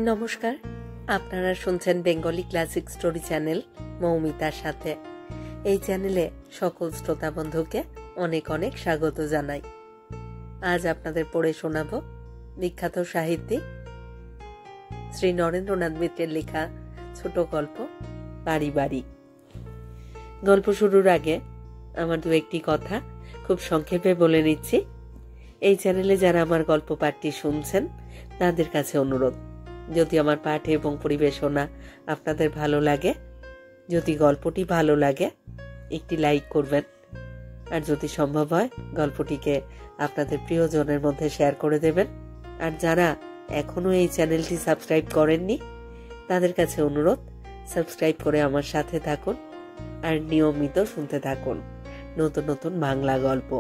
নমস্কার, আপনারা শুনছেন বেঙ্গলি ক্লাসিক স্টোরি চ্যানেল মৌমিতার সাথে। এই চ্যানেলে সকল শ্রোতা বন্ধুকে অনেক অনেক স্বাগত জানাই। আজ আপনাদের পড়ে শোনাব বিখ্যাত সাহিত্যিক শ্রী নরেন্দ্রনাথ মিত্রের লেখা ছোট গল্প বাড়ি বাড়ি। গল্প শুরুর আগে আমার দু একটি কথা খুব সংক্ষেপে বলে নিচ্ছি। এই চ্যানেলে যারা আমার গল্প পাঠটি শুনছেন তাদের কাছে অনুরোধ, যদি আমার পাঠ এবং পরিবেশনা আপনাদের ভালো লাগে, যদি গল্পটি ভালো লাগে একটি লাইক করবেন, আর যদি সম্ভব হয় গল্পটিকে আপনাদের প্রিয়জনের মধ্যে শেয়ার করে দেবেন। আর যারা এখনো এই চ্যানেলটি সাবস্ক্রাইব করেননি তাদের কাছে অনুরোধ, সাবস্ক্রাইব করে আমার সাথে থাকুন আর নিয়মিত শুনতে থাকুন নতুন নতুন বাংলা গল্প।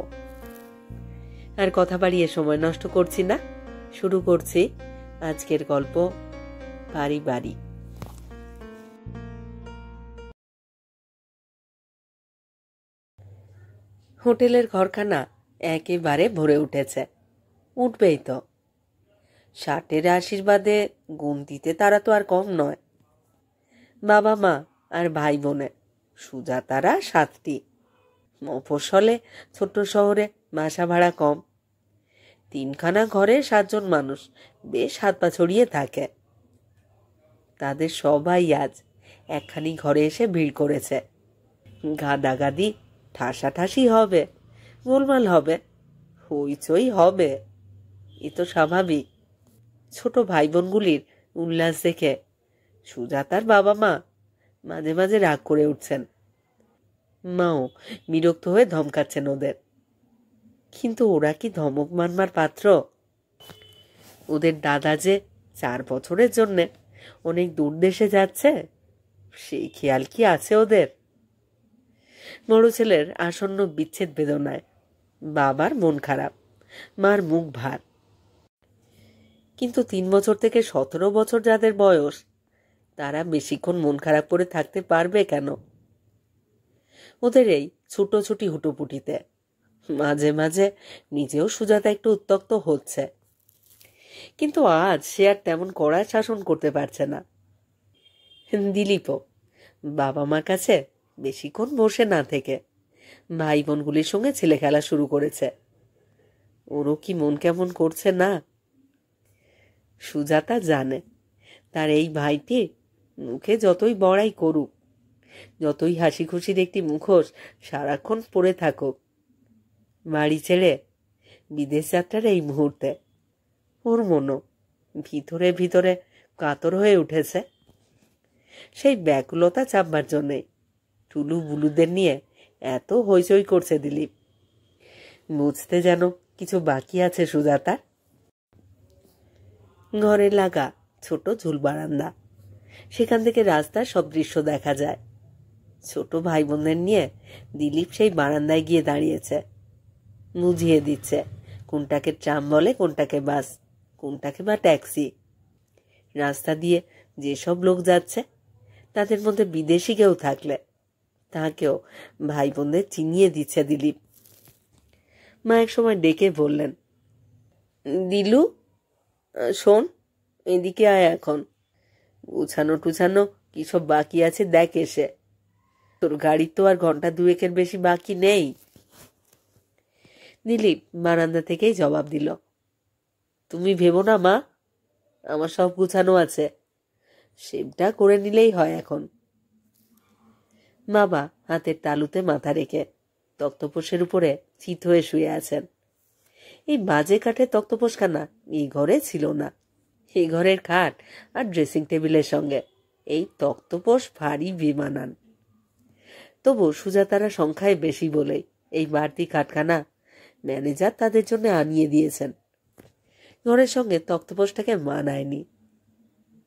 আর কথা বাড়িয়ে সময় নষ্ট করছি না, শুরু করছি আজকের গল্প বাড়ি বাড়ি। হোটেলের ঘরখানা একেবারে ভরে উঠেছে, উঠবেই তো। 60-এর আশীর্বাদে গুনতিতে তারা তো আর কম নয়। বাবা মা আর ভাই বোনে সুজাতারা 7টি। মফস্বলে ছোট্ট শহরে বাসা ভাড়া কম। 3খানা ঘরে 7 জন মানুষ বেশ হাত পা ছড়িয়ে থাকে। তাদের সবাই আজ একখানি ঘরে এসে ভিড় করেছে। গাদাগাদি ঠাসাঠাসি হবে, গোলমাল হবে, হইচই হবে, এ তো স্বাভাবিক। ছোট ভাই বোনগুলির উল্লাস দেখে সুজাতার বাবা মা মাঝে মাঝে রাগ করে উঠছেন। মাও বিরক্ত হয়ে ধমকাচ্ছেন ওদের, কিন্তু ওরা কি ধমক মানবার পাত্র? ওদের দাদা যে 4 বছরের জন্যে অনেক দূর দেশে যাচ্ছে, সেই খেয়াল কি আছে ওদের? বড় ছেলের আসন্ন বিচ্ছেদ বেদনায় বাবার মন খারাপ, মার মুখ ভার। কিন্তু 3 বছর থেকে 17 বছর যাদের বয়স, তারা বেশিক্ষণ মন খারাপ করে থাকতে পারবে কেন? ওদের এই ছুটোছুটি হুটোপুটিতে মাঝে মাঝে নিজেও সুজাতা একটু উত্তক্ত হচ্ছে, কিন্তু আজ সে আর তেমন কড়া শাসন করতে পারছে না। দিলীপও বাবা মার কাছে বেশিক্ষণ বসে না থেকে ভাই বোনগুলির সঙ্গে ছেলে খেলা শুরু করেছে। ওরও কি মন কেমন করছে না? সুজাতা জানে তার এই ভাইটি মুখে যতই বড়াই করুক, যতই হাসি খুশির একটি মুখোশ সারাক্ষণ পরে থাকুক, বাড়ি ছেড়ে বিদেশ যাত্রার এই মুহূর্তে ওর মনও ভিতরে ভিতরে কাতর হয়ে উঠেছে। সেই ব্যাকুলতা চাপবার জন্যে টুলু বুলুদের নিয়ে এত হইচই করছে দিলীপ। বুঝতে যেন কিছু বাকি আছে সুজাতার। ঘরে লাগা ছোট ঝুল বারান্দা, সেখান থেকে রাস্তার সব দৃশ্য দেখা যায়। ছোট ভাই বোনদের নিয়ে দিলীপ সেই বারান্দায় গিয়ে দাঁড়িয়েছে, বুঝিয়ে দিচ্ছে কোনটাকে ট্রাম বলে, কোনটাকে বাস, কোনটাকে বা ট্যাক্সি। রাস্তা দিয়ে যেসব লোক যাচ্ছে তাদের মধ্যে বিদেশি কেউ থাকলে তাকেও ভাই বোনদের চিনিয়ে দিচ্ছে দিলীপ। মা এক সময় ডেকে বললেন, দিলু শোন, এদিকে আয়, এখন গুছানো টুছানো কি সব বাকি আছে দেখ এসে। তোর গাড়ি তো আর ঘন্টা 2-এর বেশি বাকি নেই। দিলীপ বারান্দা থেকেই জবাব দিল, তুমি ভেবো না মা, আমার সব গুছানো আছে, সেটা করে নিলেই হয় এখন। বাবা হাতের তালুতে মাথা রেখে তক্তপোষের উপরে চিত হয়ে শুয়ে আছেন। এই বাজে কাঠের তক্তপোষখানা এই ঘরে ছিল না। এই ঘরের খাট আর ড্রেসিং টেবিলের সঙ্গে এই তক্তপোষ ভারী বেমানান। তবু সুজাতারা সংখ্যায় বেশি বলেই এই বাড়তি খাটখানা ম্যানেজার তাদের জন্য আনিয়ে দিয়েছেন। ঘরের সঙ্গে তক্তপোষটাকে মানায়নি।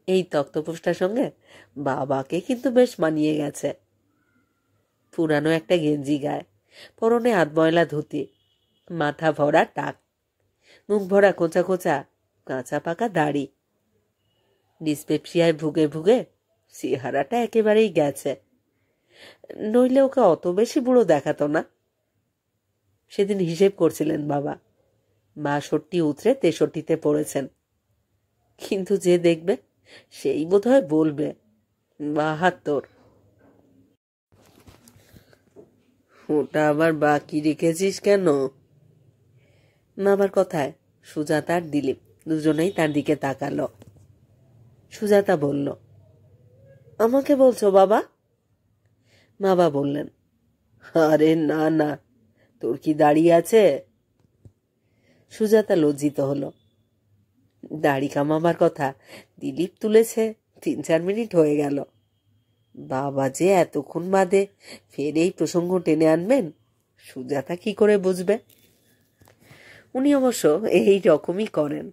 এই তক্তপোষটার সঙ্গে বাবাকে কিন্তু বেশ মানিয়ে গেছে। পুরানো একটা গেঞ্জি গায়ে, পরনে আধময়লা ধুতি, মাথা ভরা টাক, মুখ ভরা খোঁচা খোঁচা কাঁচা পাকা দাড়ি। ডিসপেপসিয়ায় ভুগে ভুগে চেহারাটা একেবারেই গেছে, নইলে ওকে অত বেশি বুড়ো দেখাতো না। সেদিন হিসেব করছিলেন বাবা, 62 উতরে 63-তে পড়েছেন। কিন্তু যে দেখবে সেই বোধহয় বলবে 72। ওটা আবার বাকি রেখেছিস কেন? মামার কথায় সুজাতা আর দিলীপ দুজনেই তার দিকে তাকালো। সুজাতা বলল, আমাকে বলছো বাবা? বাবা বললেন, আরে না না, তোর কি দাড়ি আছে? সুজাতা লজ্জিত হলো। দাড়ি কামাবার কথা দিলীপ তুলেছে 3-4 মিনিট হয়ে গেল। বাবা যে এতক্ষণ বাদে ফের এই প্রসঙ্গ টেনে আনবেন, সুজাতা কি করে বুঝবে? উনি অবশ্য এই রকমই করেন।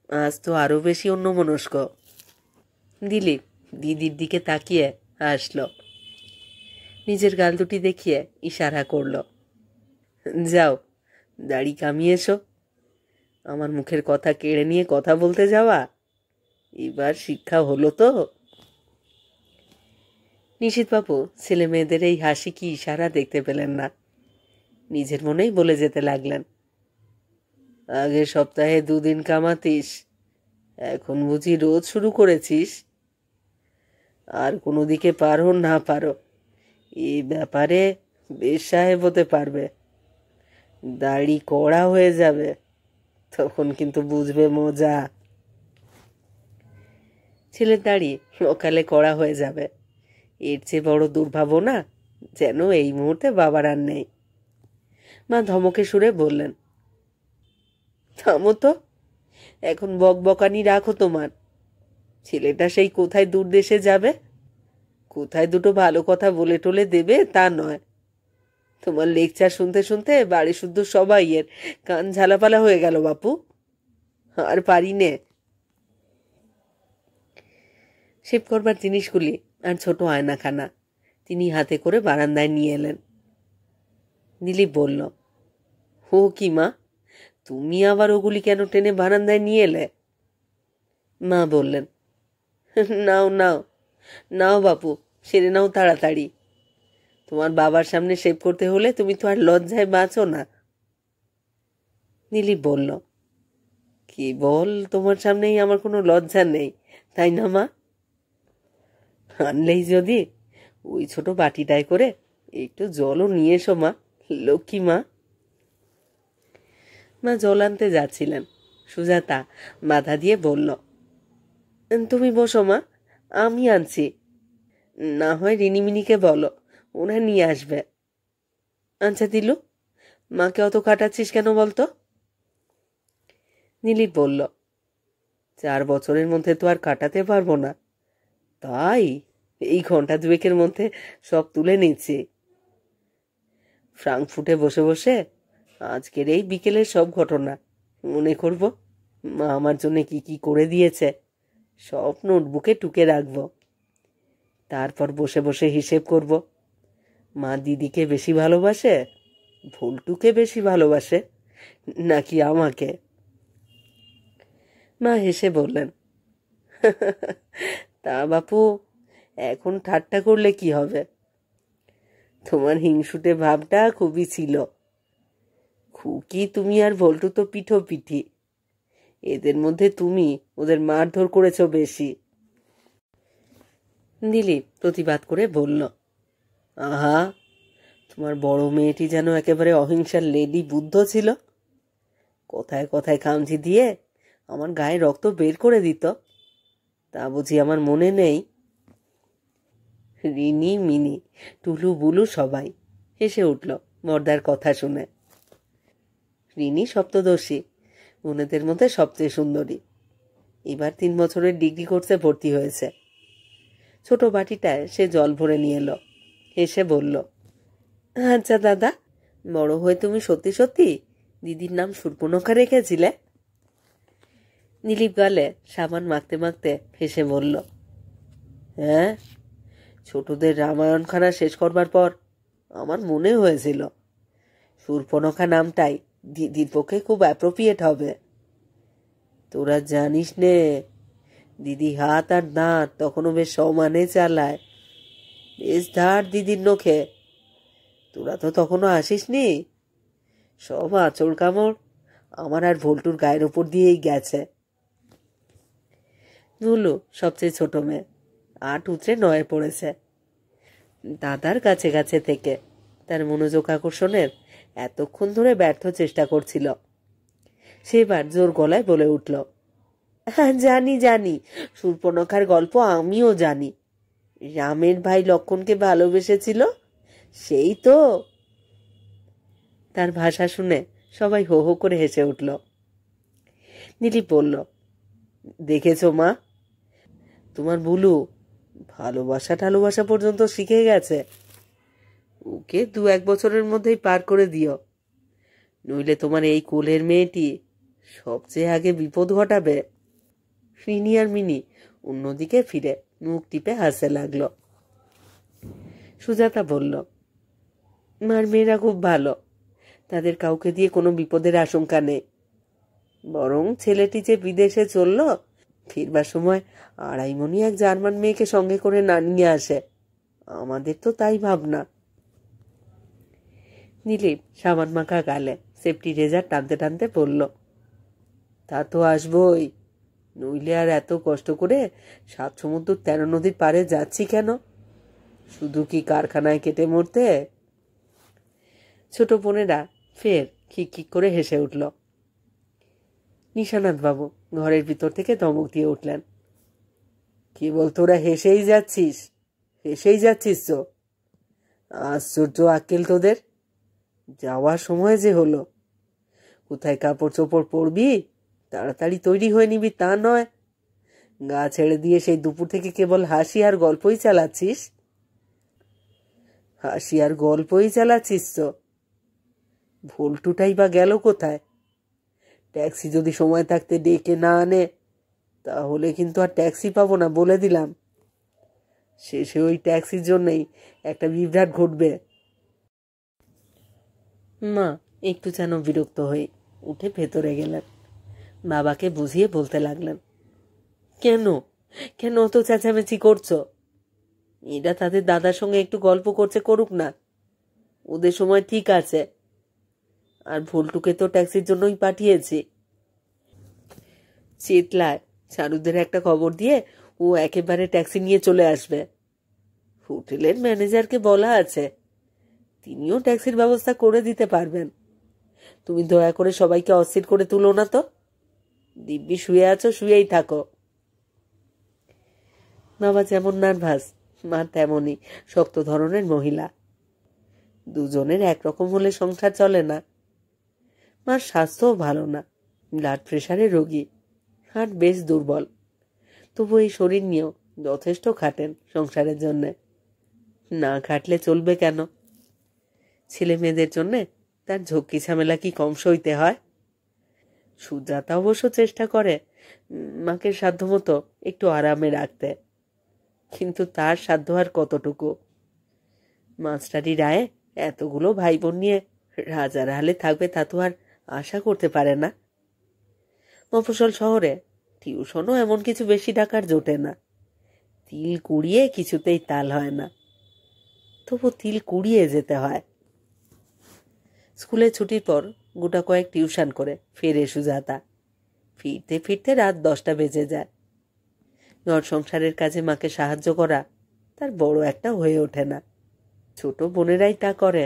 আজ তো আরো বেশি অন্যমনস্ক। দিলীপ দিদির দিকে তাকিয়ে হাসল, নিজের গাল দুটি দেখিয়ে ইশারা করল, যাও দাড়ি কামিয়ে এসো। আমার মুখের কথা কেড়ে নিয়ে কথা বলতে যাওয়া, এবার শিক্ষা হলো তো? নিশীথবাবু ছেলে মেয়েদের এই হাসি কি ইশারা দেখতে পেলেন না, নিজের মনেই বলে যেতে লাগলেন, আগের সপ্তাহে 2 দিন কামাতিস, এখন বুঝি রোজ শুরু করেছিস? আর কোনো দিকে পারো না পারো, এই ব্যাপারে বেশ সাহেব হতে পারবে। দাড়ি কড়া হয়ে যাবে, তখন কিন্তু বুঝবে মজা। ছেলের দাড়ি সকালে কড়া হয়ে যাবে, এর চেয়ে বড় দুর্ভাবনা যেন এই মুহূর্তে বাবার আর নেই। মা ধমকে সুরে বললেন, থামো তো, এখন বকবকানি রাখো তোমার। ছেলেটা সেই কোথায় দূর দেশে যাবে, কোথায় দুটো ভালো কথা বলে টলে দেবে তা নয়। তোমার লেকচার শুনতে শুনতে বাড়ি শুদ্ধ সবাই এর কান ঝালাপালা হয়ে গেল বাপু, আর পারি নে। শেভ করবার জিনিসগুলি আর ছোট আয়নাখানা তিনি হাতে করে বারান্দায় নিয়ে এলেন। দিলীপ বলল, ও কি মা, তুমি আবার ওগুলি কেন টেনে বারান্দায় নিয়ে এলে? মা বললেন, নাও নাও নাও বাপু, সেরে নাও তাড়াতাড়ি। তোমার বাবার সামনে শেভ করতে হলে তুমি তো আর লজ্জায় বাঁচো না। দিলীপ বলল, কি বল, তোমার সামনেই আমার কোনো লজ্জা নেই, তাই না মা? আনলেই যদি ওই ছোট বাটিটায় করে একটু জলও নিয়ে এসো মা, লক্ষ্মী মা। মা জল আনতে যাচ্ছিলেন, সুজাতা বাধা দিয়ে বলল, তুমি বসো মা, আমি আনছি। না হয় রিনিমিনিকে বলো, ওরা নিয়ে আসবে। আচ্ছা দিলু, মাকে অত কাটাচ্ছিস কেন বলতো? দিলীপ বলল, 4 বছরের মধ্যে তো আর কাটাতে পারবো না, তাই এই ঘন্টা 2-এর মধ্যে সব তুলে নিচ্ছি। ফ্রাঙ্কফুটে বসে বসে আজকের এই বিকেলের সব ঘটনা মনে করব, মা আমার জন্য কি কি করে দিয়েছে সব নোটবুকে টুকে রাখব। তারপর বসে বসে হিসেব করব, মা দিদিকে বেশি ভালোবাসে, ভুলটুকে বেশি ভালোবাসে, নাকি আমাকে। মা হেসে বললেন, তা বাপু, এখন ঠাট্টা করলে কি হবে? তোমার হিংসুটে ভাবটা খুবই ছিল। খুকি তুমি আর ভল্টু তো পিঠো পিঠি, এদের মধ্যে তুমি ওদের মারধর করেছ বেশি। দিলীপ প্রতিবাদ করে বলল, আহা, তোমার বড় মেয়েটি যেন একেবারে অহিংসার লেডি বুদ্ধ ছিল, কথায় কথায় খামচি দিয়ে আমার গায়ে রক্ত বের করে দিত, তা বুঝি আমার মনে নেই? রিনি মিনি টুলু বুলু সবাই হেসে উঠল বর্দার কথা শুনে। রিনি সপ্তদর্শী, বোনেদের মধ্যে সবচেয়ে সুন্দরী, এবার 3 বছরের ডিগ্রি কোর্সে ভর্তি হয়েছে। ছোট বাটিটায় সে জল ভরে নিয়ে এলো, হেসে বলল, আচ্ছা দাদা, বড় হয়ে তুমি সত্যি সত্যি দিদির নাম সুর্পনখা রেখেছিলে? দিলীপ গালে সাবান মাখতে মাখতে হেসে বলল, হ্যাঁ, ছোটদের রামায়ণখানা শেষ করবার পর আমার মনে হয়েছিল সুর্পনখা নামটাই দিদির পক্ষে খুব অ্যাপ্রোপ্রিয়েট হবে। তোরা জানিস নে, দিদি হাত আর দাঁত তখনও বেশ সমানে চালায়, বেশ ধার দিদির নখে। তোরা তো তখনও আসিসনি, সব আঁচড় কামড় আমার আর ভল্টুর গায়ের ওপর দিয়েই গেছে। ভুলু সবচেয়ে ছোট মেয়ে, 8 উতরে 9 পড়েছে। দাদার কাছে কাছে থেকে তার মনোযোগ আকর্ষণের এতক্ষণ ধরে ব্যর্থ চেষ্টা করছিল। সেবার জোর গলায় বলে উঠল, জানি জানি, শূর্পণখার গল্প আমিও জানি। রামের ভাই লক্ষণকে ভালোবেসেছিল, সেই তো। তার ভাষা শুনে সবাই হো হো করে হেসে উঠল। নীলিপ বলল, দেখেছ মা, তোমার বুলু ভালোবাসা পর্যন্ত শিখে গেছে। ওকে 2-1 বছরের মধ্যেই পার করে দিও, নইলে তোমার এই কোলের মেয়েটি সবচেয়ে আগে বিপদ ঘটাবে। ফিনি আর মিনি অন্যদিকে ফিরে মুখ টিপে হাসতে লাগলো। সুজাতা বলল, মার মেয়েরা খুব ভালো, তাদের কাউকে দিয়ে কোনো বিপদের আশঙ্কা নেই। বরং ছেলেটি যে বিদেশে চলল, ফিরবার সময় 2.5 মণি এক জার্মান মেয়েকে সঙ্গে করে না নিয়ে আসে, আমাদের তো তাই ভাবনা। নীলিপ সাবান মাখা গালে সেফটি রেজার টানতে টানতে বলল, তা তো আসবই, নইলে আর এত কষ্ট করে 7 সমুদ্র 13 নদীর পারে যাচ্ছি কেন? শুধু কি কারখানায় কেটে মরতে? ছোট বোনেরা ফের খিক করে হেসে উঠল। নিশানাথ বাবু ঘরের ভিতর থেকে ধমক দিয়ে উঠলেন, কেবল তোরা হেসেই যাচ্ছিস তো? আশ্চর্য আক্কেল তোদের, যাওয়ার সময় যে হলো। কোথায় কাপড় চোপড় পরবি, তাড়াতাড়ি তৈরি হয়ে নিবি তা নয়, গা ছেড়ে দিয়ে সেই দুপুর থেকে কেবল হাসি আর গল্পই চালাচ্ছিস তো। ভোল্টুটাই বা গেল কোথায়? ট্যাক্সি যদি সময় থাকতে ডেকে না আনে, তাহলে কিন্তু আর ট্যাক্সি পাবো না বলে দিলাম। শেষে ওই ট্যাক্সির জন্যই একটা বিভ্রাট ঘটবে। মা একটু যেন বিরক্ত হয়ে উঠে ভেতরে গেলেন। বাবাকে বুঝিয়ে বলতে লাগলেন, কেন কেন অত চেঁচামেচি করছো? এরা তাদের দাদার সঙ্গে একটু গল্প করছে, করুক না, ওদের সময় ঠিক আছে। আর ভুলটুকে তো ট্যাক্সির জন্যই পাঠিয়েছি। চিতলায় চারুদের একটা খবর দিয়ে ও একেবারে ট্যাক্সি নিয়ে চলে আসবে। হোটেলের ম্যানেজারকে বলা আছে, তিনিও ট্যাক্সির ব্যবস্থা করে দিতে পারবেন। তুমি দয়া করে সবাইকে অস্থির করে তুলো না তো। দিব্যি শুয়ে আছো, শুয়েই থাকো। বাবা যেমন নার্ভাস, মা তেমনই শক্ত ধরনের মহিলা। দুজনের একরকম হলে সংসার চলে না। মার স্বাস্থ্যও ভালো না, ব্লাড প্রেশারের রোগী, হার্ট বেশ দুর্বল। তবু এই শরীর নিয়েও যথেষ্ট খাটেন সংসারের জন্যে। না খাটলে চলবে কেন? ছেলে মেয়েদের জন্যে তার ঝক্কি ঝামেলা কি কম সইতে হয়? সুজাতা অবশ্য চেষ্টা করে মাকে সাধ্যমতো একটু আরামে রাখতে, কিন্তু তার সাধ্য আর কতটুকু? মাস্টারি রায়ে এতগুলো ভাই বোন নিয়ে রাজার হালে থাকবে তা তো আর আশা করতে পারে না। মফস্বল শহরে টিউশনও এমন কিছু বেশি টাকার জোটে না। তিল কুড়িয়ে কিছুতেই তাল হয় না, তবু তিল কুড়িয়ে যেতে হয়। স্কুলে ছুটির পর গোটা কয়েক টিউশন করে ফেরে সুজাতা। ফিরতে ফিরতে রাত 10টা বেজে যায়। ঘর সংসারের কাজে মাকে সাহায্য করা তার বড় একটা হয়ে ওঠে না, ছোট বোনেরাই তা করে।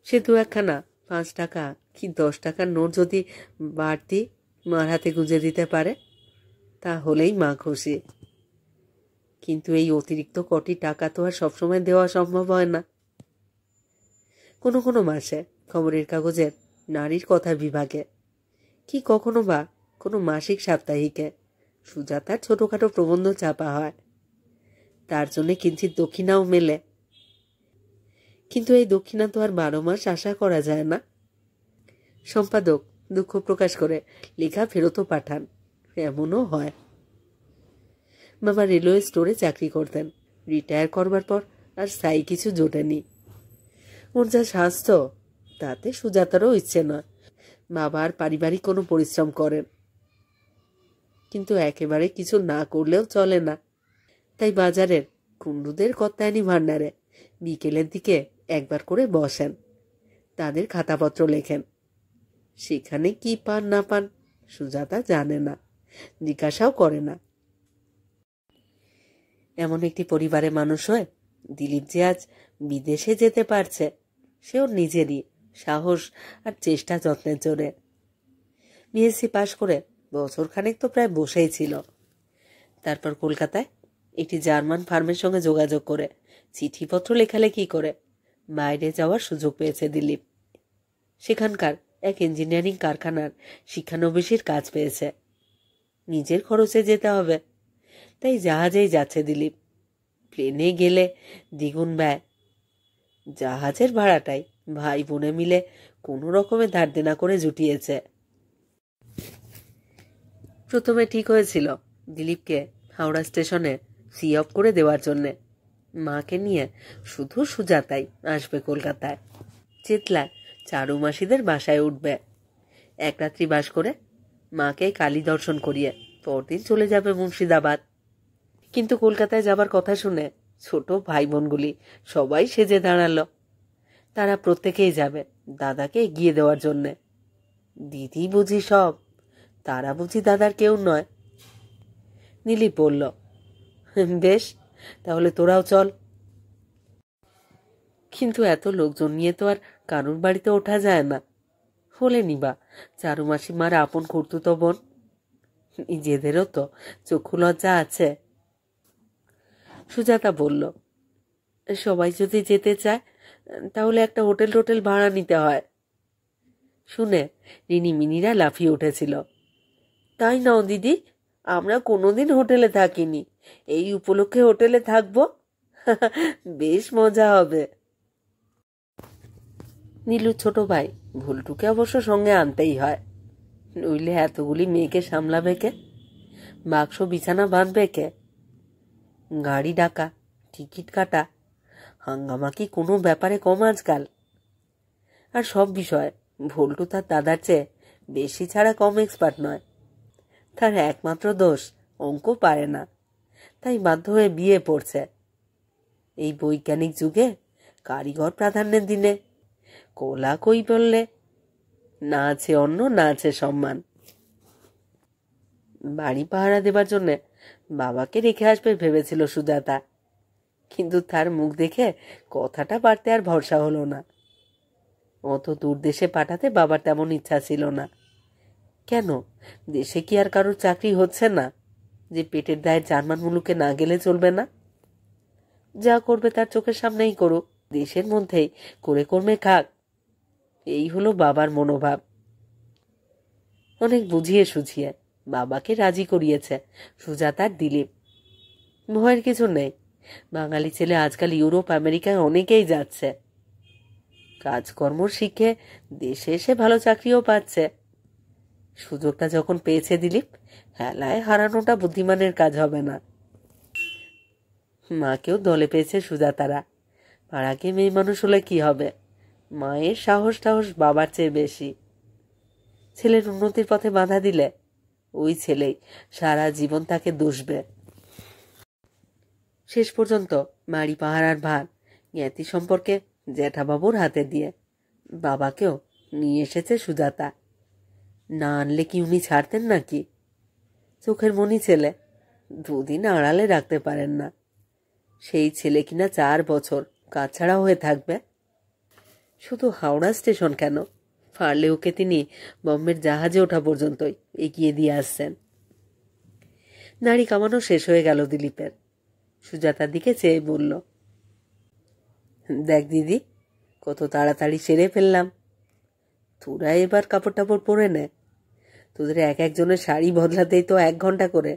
সে 2-1খানা 5 টাকা কি 10 টাকার নোট যদি বাড়তি মার হাতে গুঁজে দিতে পারে, তাহলেই মা খুশি। কিন্তু এই অতিরিক্ত কটি টাকা তো আর সবসময় দেওয়া সম্ভব হয় না। কোনো কোনো মাসে খবরের কাগজের নারীর কথা বিভাগে কি কখনো বা কোনো মাসিক সাপ্তাহিকে সুজাতার ছোটখাটো প্রবন্ধ ছাপা হয়, তার জন্য কিঞ্চিত দক্ষিণাও মেলে। কিন্তু এই দক্ষিণা তো আর 12 মাস আশা করা যায় না। সম্পাদক দুঃখ প্রকাশ করে লেখা ফেরতও পাঠান, এমনও হয়। বাবা রেলওয়ে স্টোরে চাকরি করতেন, রিটায়ার করবার পর আর স্থায়ী কিছু জোটেনি। ওর যা স্বাস্থ্য, তাতে সুজাতারও ইচ্ছে নয় বাবা আর পারিবারিক কোনো পরিশ্রম করেন। কিন্তু একেবারে কিছু না করলেও চলে না। তাই বাজারের কুণ্ডুদের কত্তায়নি ভাণ্ডারে বিকেলের দিকে একবার করে বসেন, তাদের খাতাপত্র লেখেন। সেখানে কি পান না পান সুজাতা জানে না, জিজ্ঞাসাও করে না। এমন একটি পরিবারে মানুষ হয়ে দিলীপ যে আজ বিদেশে যেতে পারছে, সে ওর নিজেরই সাহস আর চেষ্টা যত্নের জোরে। বিএসসি পাশ করে বছরখানেক তো প্রায় বসেই ছিল। তারপর কলকাতায় একটি জার্মান ফার্মের সঙ্গে যোগাযোগ করে চিঠিপত্র লেখালেখি করে বাইরে যাওয়ার সুযোগ পেয়েছে দিলীপ। সেখানকার এক ইঞ্জিনিয়ারিং কারখানার শিক্ষানবিশের কাজ পেয়েছে। নিজের খরচে যেতে হবে, তাই জাহাজেই যাচ্ছে দিলীপ। প্লেনে গেলে দ্বিগুণ ব্যয়। জাহাজের ভাড়াটাই ভাই বোনে মিলে কোনো রকমে ধার দেনা করে জুটিয়েছে। প্রথমে ঠিক হয়েছিল দিলীপকে হাওড়া স্টেশনে সি অফ করে দেওয়ার জন্যে। মাকে নিয়ে শুধু সুজাতাই আসবে কলকাতায়। চেতলায় চারু মাসিদের বাসায় উঠবে। এক রাত্রি বাস করে মাকে কালী দর্শন করিয়ে পরদিন চলে যাবে মুর্শিদাবাদ। কিন্তু কলকাতায় যাবার কথা শুনে ছোট ভাই বোনগুলি সবাই সেজে দাঁড়ালো। তারা প্রত্যেকেই যাবে দাদাকে এগিয়ে দেওয়ার জন্যে। দিদি বুঝি সব, তারা বুঝি দাদার কেউ নয়। দিলীপ বলল, বেশ, তাহলে তোরাও চল। কিন্তু এত লোকজন নিয়ে তো আর কারুর বাড়িতে ওঠা যায় না। হলে নিবা চারু মাসিমার আপন খুড়তুতো বোন, নিজেদেরও তো চক্ষু লজ্জা আছে। সুজাতা বলল, সবাই যদি যেতে চায় তাহলে একটা হোটেল টোটেল ভাড়া নিতে হয়। শুনে রিনি মিনিরা লাফিয়ে উঠেছিল। তাই নাও দিদি, আমরা কোনোদিন হোটেলে থাকিনি, এই উপলক্ষে হোটেলে থাকবো, বেশ মজা হবে। নীলু ছোট ভাই ভুলটুকে অবশ্য সঙ্গে আনতেই হয়, নইলে এতগুলি মেয়েকে সামলাবে কে, বাক্স বিছানা বাঁধবে কে, গাড়ি ডাকা, টিকিট কাটা, হাঙ্গামা কি কোনো ব্যাপারে কম আজকাল? আর সব বিষয়ে ভুলটু তার দাদার চেয়ে বেশি ছাড়া কম এক্সপার্ট নয়। তার একমাত্র দোষ অঙ্ক পারে না, তাই বাধ্য হয়ে বিয়ে পড়ছে। এই বৈজ্ঞানিক যুগে কারিগর প্রাধান্যের দিনে কোলা কই বললে না আছে অন্ন, না আছে সম্মান। বাড়ি পাহারা দেবার জন্য বাবাকে রেখে আসবে ভেবেছিল সুজাতা, কিন্তু তার মুখ দেখে কথাটা বাড়তে আর ভরসা হলো না। অত দূর দেশে পাঠাতে বাবার তেমন ইচ্ছা ছিল না। কেন, দেশে কি আর কারোর চাকরি হচ্ছে না যে পেটের দায়ের জার্মান মুলুকে না গেলে চলবে না? যা করবে তার চোখের সামনেই করুক, দেশের মধ্যেই করে কর্মে খাক, এই হলো বাবার মনোভাব। অনেক বুঝিয়ে সুঝিয়ে বাবাকে রাজি করিয়েছে সুজাতার দিলীপ। ভয়ের কিছু নেই, বাঙালি ছেলে আজকাল ইউরোপ আমেরিকায় অনেকেই যাচ্ছে, কাজকর্ম শিখে দেশে এসে ভালো চাকরিও পাচ্ছে। সুযোগটা যখন পেয়েছে দিলীপ, হেলায় হারানোটা বুদ্ধিমানের কাজ হবে না। মাকেও দলে পেয়েছে সুজাতারা। পাড়াকে মেয়ে মানুষ হলে কি হবে, মায়ের সাহস টাহস বাবার চেয়ে বেশি। ছেলের উন্নতির পথে বাধা দিলে ওই ছেলেই সারা জীবন তাকে দুষবে। শেষ পর্যন্ত বাড়ি পাহারার ভার জ্ঞাতি সম্পর্কে জ্যাঠাবাবুর হাতে দিয়ে বাবাকেও নিয়ে এসেছে সুজাতা। না আনলে কি উনি ছাড়তেন নাকি? চোখের মনি ছেলে, দুদিন আড়ালে রাখতে পারেন না। সেই ছেলে কিনা 4 বছর কাছাড়া হয়ে থাকবে। শুধু হাওড়া স্টেশন কেন, পারলে ওকে তিনি বম্বের জাহাজে ওঠা পর্যন্তই এগিয়ে দিয়ে আসছেন। নাড়ি কামানো শেষ হয়ে গেল দিলীপের। সুজাতার দিকে চেয়ে বলল, দেখ দিদি, কত তাড়াতাড়ি সেরে ফেললাম। তোরা এবার কাপড় টাপড় পরে নে, তোদের এক একজনের শাড়ি বদলাতেই তো 1 ঘন্টা করে।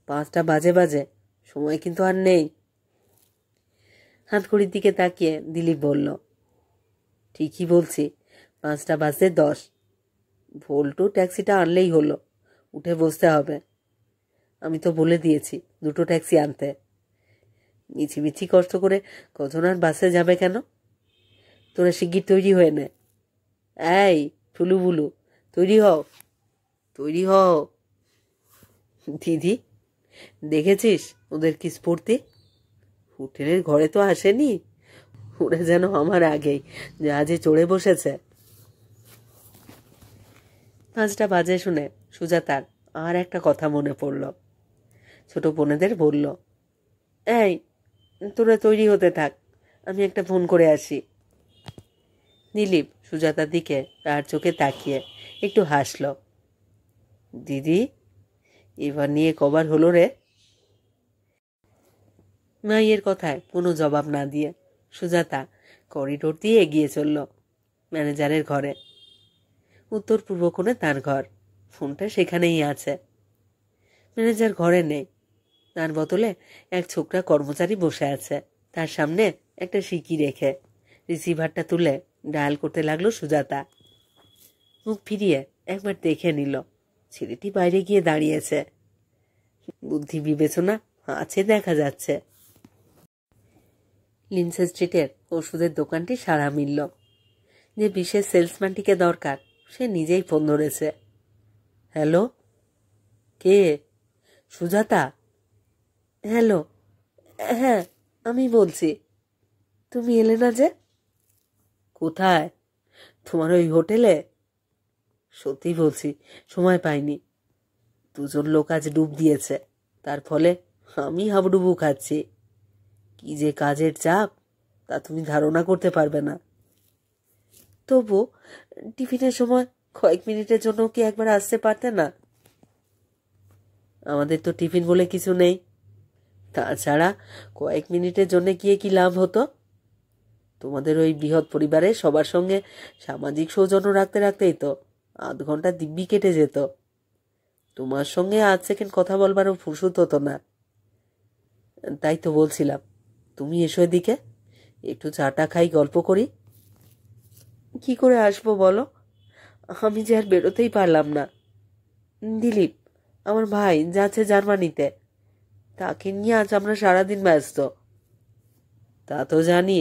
5টা বাজে বাজে, সময় কিন্তু আর নেই। হাতঘড়ির দিকে তাকিয়ে দিলীপ বলল, ঠিকই বলছি, 5টা বাজতে 10। ভোল্টু ট্যাক্সিটা আনলেই হলো, উঠে বসতে হবে। আমি তো বলে দিয়েছি 2টো ট্যাক্সি আনতে। মিছিমিছি কষ্ট করে কজন আর বাসে যাবে কেন? তোরা শিগগির তৈরি হয়ে নে। এই ফুলু বুলু, তৈরি হও, তৈরি হও। দিদি, দেখেছিস ওদের কি স্ফূর্তি? হোটেলের ঘরে তো আসেনি, ওরা যেন আমার আগেই জাহাজে চড়ে বসেছে। 5টা বাজে শুনে সুজাতার আর একটা কথা মনে পড়ল। ছোট বোনেদের বলল, এই তোরা তৈরি হতে থাক, আমি একটা ফোন করে আসি। দিলীপ সুজাতার দিকে তার চোখে তাকিয়ে একটু হাসল। দিদি, এবার নিয়ে কবার হলো রে? মাইয়ের কথায় কোনো জবাব না দিয়ে সুজাতা করিডোর দিয়ে এগিয়ে চলল ম্যানেজারের ঘরে। উত্তর পূর্ব কোণে তার ঘর, ফোনটা সেখানেই আছে। ম্যানেজার ঘরে নেই, তার বদলে এক ছোকরা কর্মচারী বসে আছে তার সামনে একটা সিকি রেখে। রিসিভারটা তুলে ডায়াল করতে লাগলো সুজাতা। মুখ ফিরিয়ে একবার দেখে নিল, ছেলেটি বাইরে গিয়ে দাঁড়িয়েছে। বুদ্ধি বিবেচনা আছে দেখা যাচ্ছে। লিন্সে স্ট্রিটের ওষুধের দোকানটি সাড়া মিলল। যে বিশেষ সেলসম্যানটিকে দরকার সে নিজেই ফোন ধরেছে। হ্যালো, কে? সুজাতা? হ্যালো, হ্যাঁ আমি বলছি। তুমি এলে না যে? কোথায়? তোমার ওই হোটেলে। সত্যি বলছি, সময় পাইনি। দুজন লোক আজ ডুব দিয়েছে, তার ফলে আমি হাবুডুবু খাচ্ছি। কি যে কাজের চাপ তা তুমি ধারণা করতে পারবে না। তবু টিফিনের সময় কয়েক মিনিটের জন্য কি একবার আসতে পারতে না? আমাদের তো টিফিন বলে কিছু নেই। তাছাড়া কয়েক মিনিটের জন্য গিয়ে কি লাভ হতো? তোমাদের ওই বৃহৎ পরিবারে সবার সঙ্গে সামাজিক সৌজন্য রাখতে রাখতেই তো আধ ঘন্টা দিব্যি কেটে যেত। তোমার সঙ্গে 8 সেকেন্ড কথা বলবারও ফুরসত হতো না। তাই তো বলছিলাম, তুমি এসো এদিকে, একটু চাটা খাই, গল্প করি। কি করে আসবো বলো? আমি যে আর বেরোতেই পারলাম না। দিলীপ, আমার ভাই যাচ্ছে জার্মানিতে, তাকে নিয়ে আজ আমরা সারাদিন ব্যস্ত। তা তো জানি,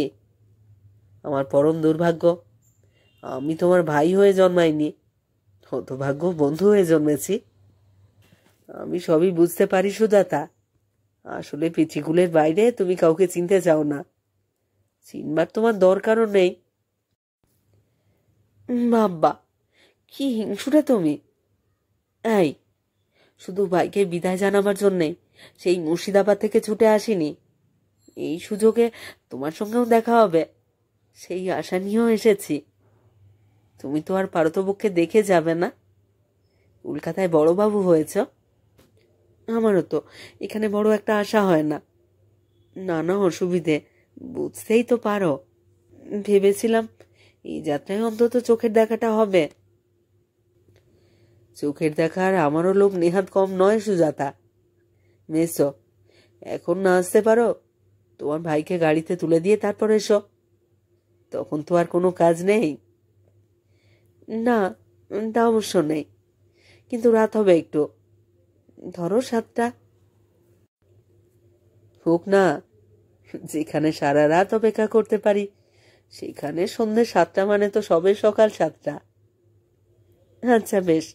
আমার পরম দুর্ভাগ্য আমি তোমার ভাই হয়ে জন্মাইনি, হতভাগ্য বন্ধু হয়ে জন্মেছি। আমি সবই বুঝতে পারি সুজাতা, আসলে পিছিগুলের বাইরে তুমি কাউকে চিনতে চাও না, চিনবার তোমার দরকারও নেই। বাবা, কি হিংসুরে তুমি! এই, শুধু ভাইকে বিদায় জানাবার জন্যে সেই মুর্শিদাবাদ থেকে ছুটে আসিনি। এই সুযোগে তোমার সঙ্গেও দেখা হবে সেই আশা নিয়েও এসেছি। তুমি তো আর পারতপক্ষে দেখে যাবে না। কলকাতায় বড়বাবু হয়েছ, আমারও তো এখানে বড় একটা আশা হয় না। নানা অসুবিধে বুঝতেই তো পারো। ভেবেছিলাম এই যাত্রায় অন্তত চোখের দেখাটা হবে। চোখের দেখার আমারও লোভ নেহাত কম নয় সুজাতা। মেসো, এখন না আসতে পারো, তোমার ভাইকে গাড়িতে তুলে দিয়ে তারপর এসো। তখন তো আর কোনো কাজ নেই। না, তা অবশ্য নেই, কিন্তু রাত হবে একটু, ধরো 7টা। হোক না, যেখানে সারা রাত অপেক্ষা করতে পারি সেখানে সন্ধ্যে 7টা মানে তো সবে সকাল 7টা। আচ্ছা বেশ,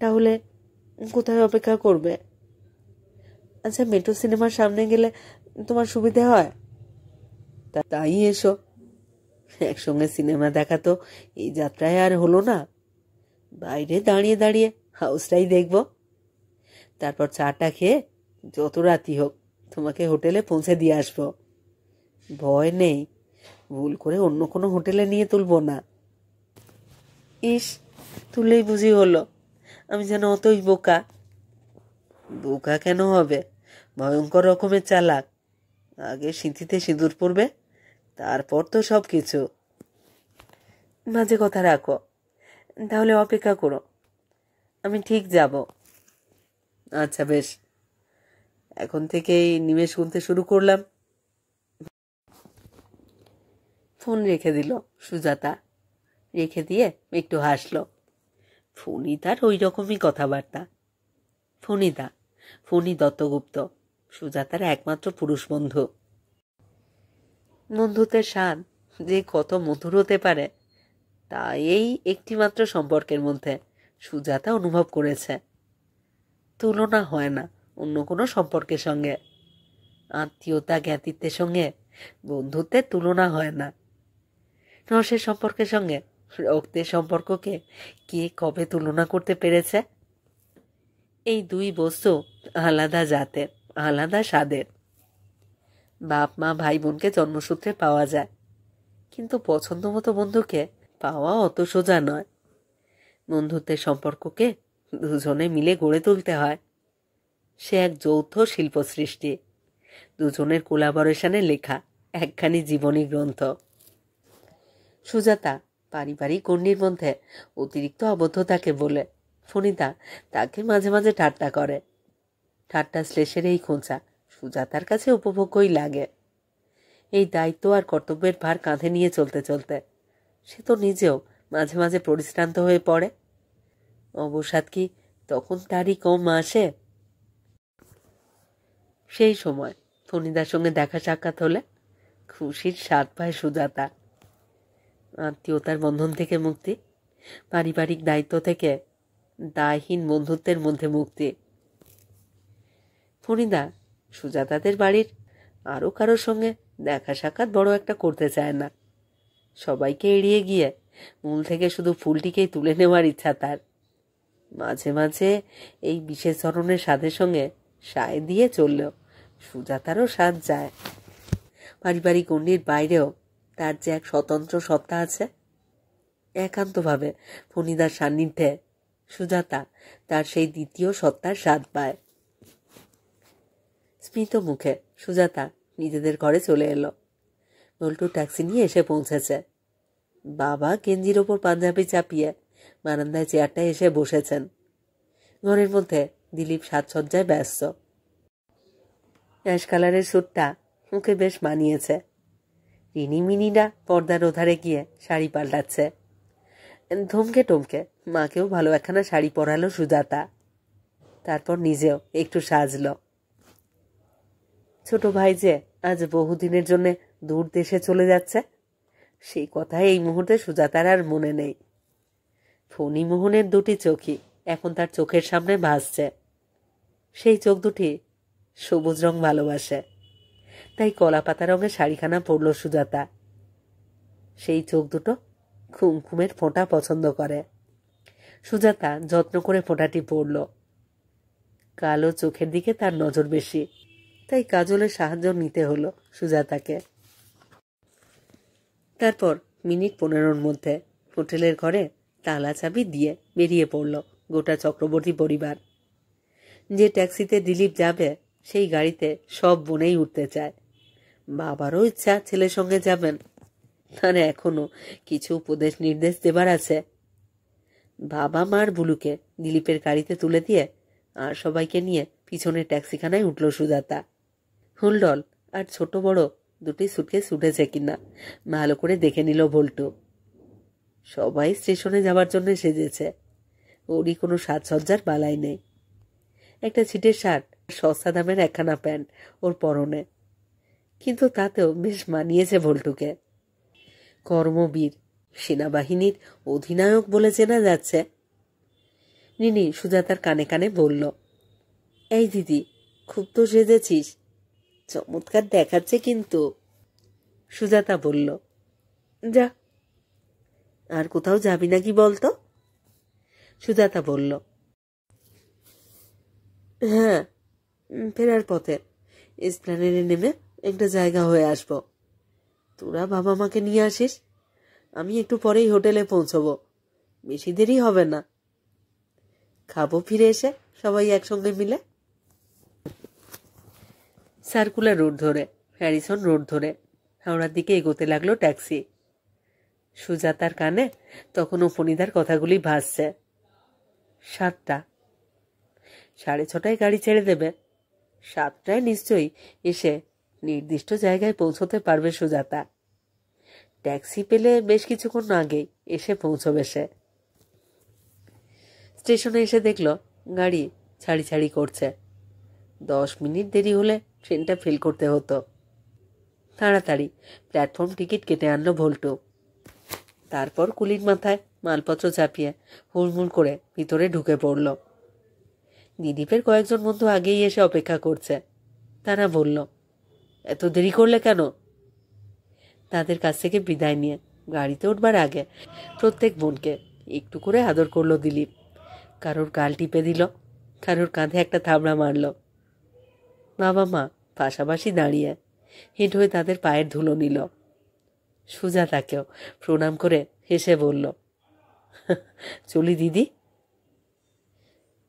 তাহলে কোথায় অপেক্ষা করবে? আচ্ছা, মেট্রো সিনেমার সামনে গেলে তোমার সুবিধে হয়? তাই এসো, একসঙ্গে সিনেমা দেখা তো এই যাত্রায় আর হলো না। বাইরে দাঁড়িয়ে দাঁড়িয়ে হাউসটাই দেখব, তারপর চাটা খেয়ে যত রাতি হোক তোমাকে হোটেলে পৌঁছে দিয়ে আসবো। ভয় নেই, ভুল করে অন্য কোনো হোটেলে নিয়ে তুলব না। ইস, তুললেই বুঝি হলো আমি যেন অতই বোকা। বোকা কেন হবে, ভয়ঙ্কর রকমের চালাক। আগে সিঁথিতে সিঁদুর পড়বে, তারপর তো সব কিছু। মাঝে কথা রাখো, তাহলে অপেক্ষা করো, আমি ঠিক যাব। আচ্ছা বেশ, এখন থেকেই নিমেষ গুনতে শুরু করলাম। ফোন রেখে দিল সুজাতা, রেখে দিয়ে একটু হাসলো। ফণিতার ওই রকমই কথাবার্তা। ফণি দত্তগুপ্ত সুজাতার একমাত্র পুরুষ বন্ধু। বন্ধুত্বের স্বাদ যে কত মধুর হতে পারে তা এই একটিমাত্র সম্পর্কের মধ্যে সুজাতা অনুভব করেছে। তুলনা হয় না অন্য কোনো সম্পর্কের সঙ্গে। আত্মীয়তা জ্ঞাতিত্বের সঙ্গে বন্ধুত্বের তুলনা হয় না। রসের সম্পর্কের সঙ্গে রক্তের সম্পর্ককে কে কবে তুলনা করতে পেরেছে? এই দুই বস্তু আলাদা জাতের, আলাদা স্বাদের। বাপ মা ভাই বোনকে জন্মসূত্রে পাওয়া যায়, কিন্তু পছন্দ মতো বন্ধুকে পাওয়া অত সোজা নয়। বন্ধুত্বের সম্পর্ককে দুজনে মিলে গড়ে তুলতে হয়। সে এক যৌথ শিল্প সৃষ্টি, দুজনের কোলাবরেশনে লেখা একখানি জীবনী গ্রন্থ। সুজাতা পারিবারিক গণ্ডির মধ্যে অতিরিক্ত আবদ্ধতাকে বলে ফণিদা তাকে মাঝে মাঝে ঠাট্টা করে। ঠাট্টা শ্লেষের এই খোঁচা সুজাতার কাছে উপভোগ্যই লাগে। এই দায়িত্ব আর কর্তব্যের ভার কাঁধে নিয়ে চলতে চলতে সে তো নিজেও মাঝে মাঝে পরিশ্রান্ত হয়ে পড়ে। অবসাদ কি তখন তারই কম আসে? সেই সময় ফণিদার সঙ্গে দেখা সাক্ষাৎ হলে খুশির স্বাদ পায় সুজাতা। আত্মীয়তার বন্ধন থেকে মুক্তি, পারিবারিক দায়িত্ব থেকে দায়হীন বন্ধুত্বের মধ্যে মুক্তি। ফণিদা সুজাতাদের বাড়ির আরও কারোর সঙ্গে দেখা সাক্ষাৎ বড় একটা করতে চায় না। সবাইকে এড়িয়ে গিয়ে মূল থেকে শুধু ফুলটিকেই তুলে নেওয়ার ইচ্ছা তার। মাঝে মাঝে এই বিশেষ ধরনের স্বাদের সঙ্গে সায় দিয়ে চললেও সুজাতারও স্বাদ যায়। পারিবারিক গণ্ডির বাইরেও তার যে এক স্বতন্ত্র সত্তা আছে। একান্তভাবে ফণিদার সান্নিধ্যে সুজাতা তার সেই দ্বিতীয় সত্তার স্বাদ পায়। স্মিত মুখে সুজাতা নিজেদের ঘরে চলে এলো। বল্টু ট্যাক্সি নিয়ে এসে পৌঁছেছে। বাবা গেঞ্জির ওপর পাঞ্জাবি চাপিয়ে বারান্দায় চেয়ারটায় এসে বসেছেন। ঘরের মধ্যে দিলীপ সাজসজ্জায় ব্যস্ত। অ্যাশ কালারের স্যুটটা মুখে বেশ মানিয়েছে। রিনিমিনিরা পর্দার ওধারে গিয়ে শাড়ি পাল্টাচ্ছে। ধমকে টমকে মাকেও ভালো একখানা শাড়ি পরালো সুজাতা। তারপর নিজেও একটু সাজল। ছোট ভাই যে আজ বহুদিনের জন্য দূর দেশে চলে যাচ্ছে, সেই কথা এই মুহূর্তে সুজাতার আর মনে নেই। ফণিমোহনের দুটি চোখই এখন তার চোখের সামনে ভাসছে। সেই চোখ দুটি সবুজ রং ভালোবাসে, তাই কলা পাতা রঙের শাড়িখানা পরল সুজাতা। সেই চোখ দুটো কুমকুমের ফোঁটা পছন্দ করে। সুজাতা যত্ন করে ফোঁটাটি পরল। কালো চোখের দিকে তার নজর বেশি, তাই কাজলের সাহায্য নিতে হলো সুজাতাকে। তারপর মিনিট 15-র মধ্যে হোটেলের ঘরে তালা চাবি দিয়ে বেরিয়ে পড়ল গোটা চক্রবর্তী পরিবার। যে ট্যাক্সিতে দিলীপ যাবে সেই গাড়িতে সব বোনেই উঠতে চায়। বাবারও ইচ্ছা ছেলের সঙ্গে যাবেন, তার এখনো কিছু উপদেশ নির্দেশ দেবার আছে। বাবা মার বুলুকে দিলীপের গাড়িতে তুলে দিয়ে আর সবাইকে নিয়ে পিছনের ট্যাক্সিখানায় উঠল সুজাতা। হুলডল আর ছোট বড় দুটি সুটকেস উঠেছে কিনা ভালো করে দেখে নিল বল্টু। সবাই স্টেশনে যাবার জন্য সেজেছে। ওরই কোনো সাজসজ্জার বালাই নেই। একটা ছিটের শার্ট, সস্তা দামের একখানা প্যান্ট ওর পরনে, কিন্তু তাতেও বেশ মানিয়েছে বল্টুকে। কর্মবীর, সেনাবাহিনীর অধিনায়ক বলে চেনা যাচ্ছে। নিনি সুজাতার কানে কানে বলল, এই দিদি, খুব তো সেজেছিস, চমৎকার দেখাচ্ছে কিন্তু। সুজাতা বলল, যা। আর কোথাও যাবি নাকি বলতো? সুজাতা বলল, হ্যাঁ, ফেরার পথে এসপ্ল্যানেডে নেমে একটা জায়গা হয়ে আসবো। তোরা বাবা মাকে নিয়ে আসিস, আমি একটু পরেই হোটেলে পৌঁছবো, বেশি দেরি হবে না। খাবো ফিরে এসে সবাই একসঙ্গে মিলে। সার্কুলার রোড ধরে, হ্যারিসন রোড ধরে হাওড়ার দিকে এগোতে লাগলো ট্যাক্সি। সুজাতার কানে তখনও ফণিদার কথাগুলি ভাসছে। 7টা, 6:30টায় গাড়ি ছেড়ে দেবে। 7টায় নিশ্চয়ই এসে নির্দিষ্ট জায়গায় পৌঁছতে পারবে সুজাতা। ট্যাক্সি পেলে বেশ কিছুক্ষণ আগেই এসে পৌঁছবে সে। স্টেশনে এসে দেখল গাড়ি ছাড়ি ছাড়ি করছে। 10 মিনিট দেরি হলে ট্রেনটা ফেল করতে হতো। তাড়াতাড়ি প্ল্যাটফর্ম টিকিট কেটে আনলো ভল্টু। তারপর কুলির মাথায় মালপত্র চাপিয়ে হুড়মুড় করে ভিতরে ঢুকে পড়ল। দিলীপের কয়েকজন বন্ধু আগেই এসে অপেক্ষা করছে। তারা বলল, এত দেরি করলে কেন? তাদের কাছ থেকে বিদায় নিয়ে গাড়িতে উঠবার আগে প্রত্যেক বোনকে একটু করে আদর করলো দিলীপ। কারোর গাল টিপে দিল, কারোর কাঁধে একটা থাবড়া মারল। বাবা মা পাশাপাশি দাঁড়িয়ে হেঁট হয়ে তাদের পায়ের ধুলো নিল। সুজাতাকেও প্রণাম করে হেসে বলল, চলি দিদি।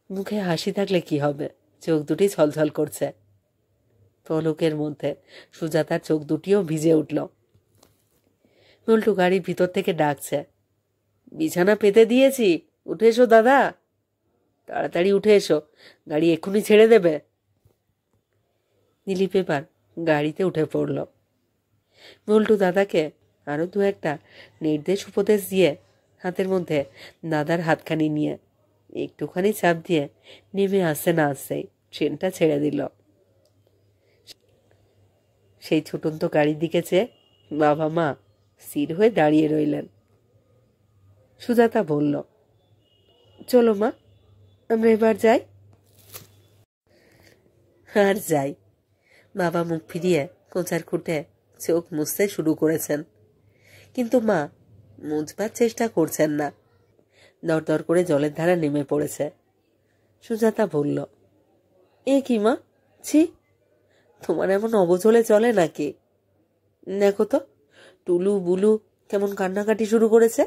মুখে হাসি থাকলে কি হবে, চোখ দুটি ছলছল করছে। পলকের মধ্যে সুজাতার চোখ দুটিও ভিজে উঠল। বল্টু গাড়ির ভিতর থেকে ডাকছে, বিছানা পেতে দিয়েছি, উঠে এসো দাদা, তাড়াতাড়ি উঠে এসো, গাড়ি এক্ষুনি ছেড়ে দেবে। দিলীপ এবার গাড়িতে উঠে পড়ল। বল্টু দাদাকে আরো দু একটা নির্দেশ উপদেশ দিয়ে হাতের মধ্যে দাদার হাতখানি নিয়ে একটুখানি চাপ দিয়ে নেমে আসছে না আসছেই ট্রেনটা ছেড়ে দিল। সেই ছুটন্ত গাড়ির দিকে চেয়ে বাবা মা স্থির হয়ে দাঁড়িয়ে রইলেন। সুজাতা বলল, চলো মা, আমরা এবার যাই। আর যাই। বাবা মুখ ফিরিয়ে কোঁচার খুঁটে চোখ মুছতে শুরু করেছেন, কিন্তু মা মুছবার চেষ্টা করছেন না। দরদর করে জলের ধারা নেমে পড়েছে। সুজাতা বলল, এ কি মা, ছি, তোমার এমন অবচলে চলে নাকি? দেখো তো টুলু বুলু কেমন কান্নাকাটি শুরু করেছে।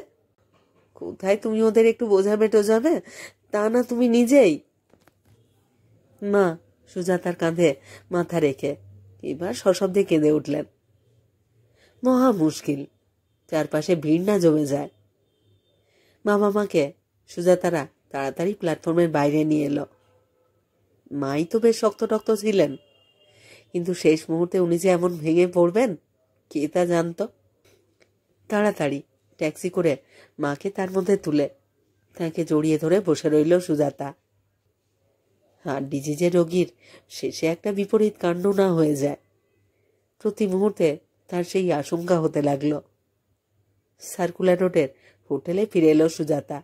কোথায় তুমি ওদের একটু বোঝাবে টোঝাবে, তা না তুমি নিজেই। মা সুজাতার কাঁধে মাথা রেখে এবার সশব্দে কেঁদে উঠলেন। মহা মুশকিল, চারপাশে ভিড় না জমে যায়। বাবা মাকে সুজাতারা তাড়াতাড়ি প্ল্যাটফর্মের বাইরে নিয়ে এলো। মাই তো বেশ শক্ত টক্ত ছিলেন, কিন্তু শেষ মুহূর্তে উনি যে এমন ভেঙে পড়বেন কে তা জানত। তাড়াতাড়ি ট্যাক্সি করে মাকে তার মধ্যে তুলে তাকে জড়িয়ে ধরে বসে রইল সুজাতা। হার্ট ডিজিজের রোগীর শেষে একটা বিপরীত কাণ্ড না হয়ে যায়, প্রতি মুহূর্তে তার সেই আশঙ্কা হতে লাগলো। সার্কুলার রোডের হোটেলে ফিরে এলো সুজাতা।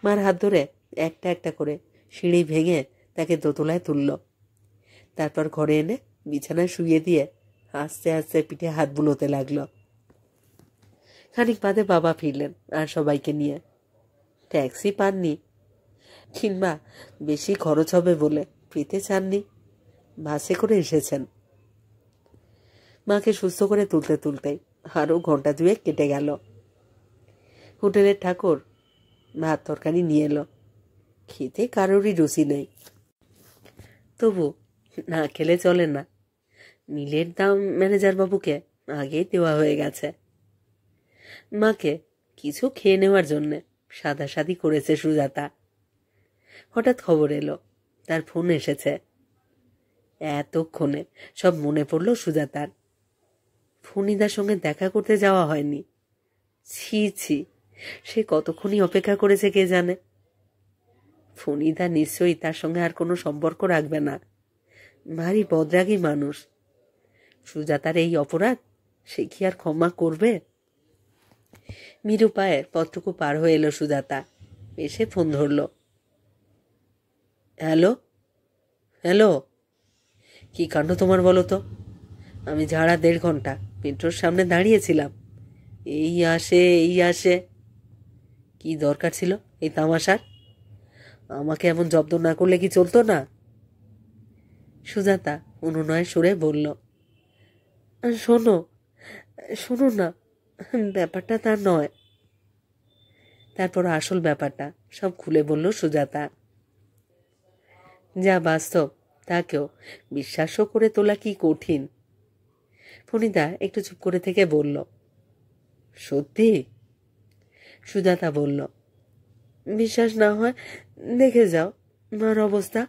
মার হাত ধরে একটা একটা করে সিঁড়ি ভেঙে তাকে দোতলায় তুলল। তারপর ঘরে এনে বিছানায় শুইয়ে দিয়ে আস্তে আস্তে পিঠে হাত বুলোতে লাগলো। খানিক বাদে বাবা ফিরলেন আর সবাইকে নিয়ে। ট্যাক্সি পাননি, কিংবা বেশি খরচ হবে বলে পেতে চাননি, বাসে করে এসেছেন। মাকে সুস্থ করে তুলতে তুলতেই আরো ঘন্টা দুয়েক কেটে গেল। হোটেলের ঠাকুর ভাত তরকারি নিয়ে এলো। খেতে কারোরই রুচি নেই, তবু না খেলে চলে না। মিলের দাম ম্যানেজার বাবুকে আগেই দেওয়া হয়ে গেছে। মাকে কিছু খেয়ে নেওয়ার জন্যে সাদাসাদি করেছে সুজাতা। হঠাৎ খবর এলো তার ফোন এসেছে। এতক্ষণে সব মনে পড়ল সুজাতার। ফণিদার সঙ্গে দেখা করতে যাওয়া হয়নি। ছি ছি, সে কতক্ষণই অপেক্ষা করেছে কে জানে। ফণিদা নিশ্চয়ই তার সঙ্গে আর কোনো সম্পর্ক রাখবে না। ভারী বদরাগী মানুষ। সুজাতার এই অপরাধ সে কি আর ক্ষমা করবে? মৃদু পায়ে পথটুকু পার হয়ে এলো সুজাতা। এসে ফোন ধরল। হ্যালো হ্যালো, কি কাণ্ড তোমার বলো তো? আমি ঝাড়া 1.5 ঘন্টা মেট্রোর সামনে দাঁড়িয়েছিলাম, এই আসে এই আসে। কি দরকার ছিল এই তামাশার? আমাকে এমন জব্দ না করলে কি চলতো না? সুজাতা অনুনয় সুরে বলল, শোনো শোনো না, ব্যাপারটা তা নয়। তারপর আসল ব্যাপারটা সব খুলে বলল সুজাতা। যা বাস্তব তাকেও বিশ্বাসও করে তোলা কি কঠিন। ফণিদা একটু চুপ করে থেকে বলল, সত্যি? সুজাতা বলল, বিশ্বাস না হয় দেখে যাও মার অবস্থা।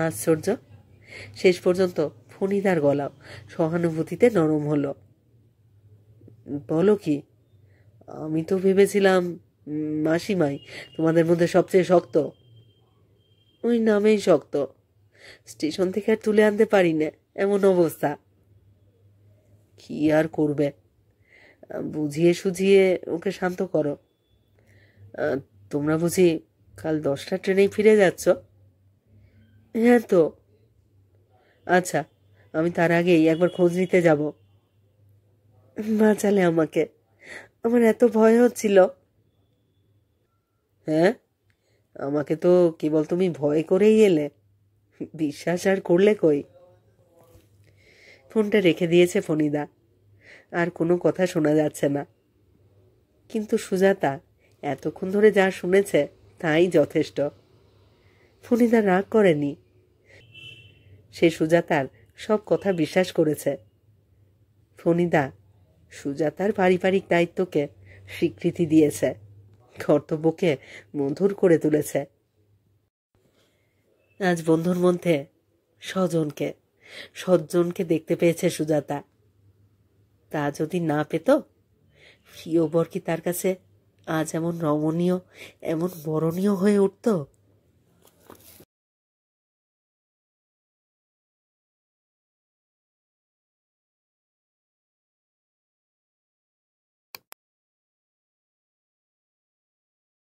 আশ্চর্য, শেষ পর্যন্ত ফণিদার গলাও সহানুভূতিতে নরম হলো। বলো কি? আমি তো ভেবেছিলাম মাসিমাই তোমাদের মধ্যে সবচেয়ে শক্ত। ওই নামেই শক্ত, স্টেশন থেকে আর তুলে আনতে পারি না, এমন অবস্থা। কি আর করবে, বুঝিয়ে সুঝিয়ে ওকে শান্ত করো। তোমরা বুঝি কাল 10টা ট্রেনেই ফিরে যাচ্ছ? হ্যাঁ তো। আচ্ছা, আমি তার আগেই একবার খোঁজ নিতে যাব। বাঁচালে আমাকে, আমার এত ভয় হচ্ছিল। হ্যাঁ, আমাকে তো কেবল তুমি ভয় করেই এলে, বিশ্বাস আর করলে কই। ফোনটা রেখে দিয়েছে ফণিদা। আর কোনো কথা শোনা যাচ্ছে না। কিন্তু সুজাতা এতক্ষণ ধরে যা শুনেছে তাই যথেষ্ট। ফণিদা রাগ করেনি। সে সুজাতার সব কথা বিশ্বাস করেছে। ফণিদা সুজাতার পারিবারিক দায়িত্বকে স্বীকৃতি দিয়েছে, কর্তব্যকে মধুর করে তুলেছে। আজ বন্ধুর মধ্যে সজ্জনকে দেখতে পেয়েছে সুজাতা। তা যদি না পেত, প্রিয় বর কি তার কাছে আজ এমন রমণীয়, এমন বরণীয় হয়ে উঠত?